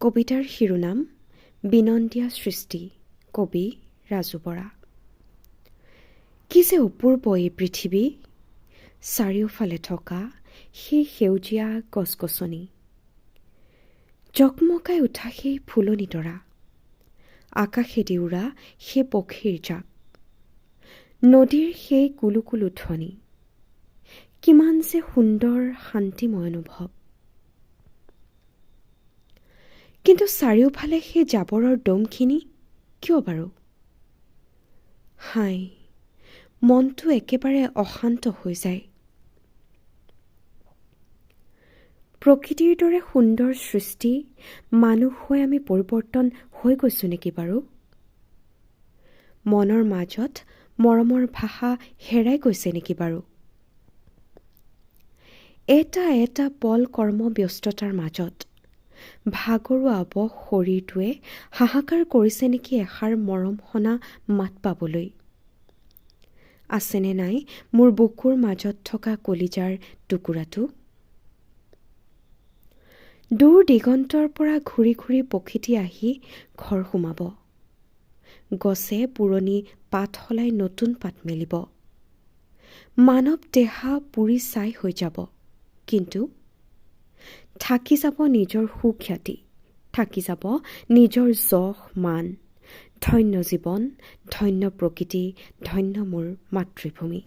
কবিতাৰ শিৰোনাম বিনন্দীয়া সৃষ্টি, কবি ৰাজু বৰা। কি যে অপূৰ্ব এই পৃথিৱী, চাৰিওফালে থকা সেই সেউজীয়া গছ-গছনি, জকমকাই উঠা সেই ফুলনি তৰা, আকাশেদি উৰা সেই পক্ষীৰ জাক, নদীৰ সেই কুলুকুলু ধ্বনি, কিমান যে সুন্দৰ শান্তিময় অনুভৱ। কিন্তু চাৰিওফালে সেই জাবৰৰ দমখিনি কিয় বাৰু? হায়, মনটো একেবাৰে অশান্ত হৈ যায়। প্ৰকৃতিৰ দৰে সুন্দৰ সৃষ্টি মানুহ হৈ আমি পৰিৱৰ্তন হৈ গৈছো নেকি বাৰু? মনৰ মাজত মৰমৰ ভাষা হেৰাই গৈছে নেকি বাৰু? এটা এটা পল কৰ্মব্যস্ততাৰ মাজত ভাগৰুৱা অৱশ শৰীৰটোৱে হাহাকাৰ কৰিছে নেকি এষাৰ মৰম সনা মাত পাবলৈ? আছেনে নাই মোৰ বুকুৰ মাজত থকা কলিজাৰ টুকুৰাটো? দূৰ দিগন্তৰ পৰা ঘূৰি ঘূৰি পক্ষীটি আহি ঘৰ সোমাব। গছে পুৰণি পাত সলাই নতুন পাত মেলিব। মানৱ দেহা পুৰি ছাই হৈ যাব, কিন্তু থাকি যাব নিজৰ সুখ্যাতি, থাকি যাব নিজৰ যশ মান। ধন্য জীৱন, ধন্য প্ৰকৃতি, ধন্য মোৰ মাতৃভূমি।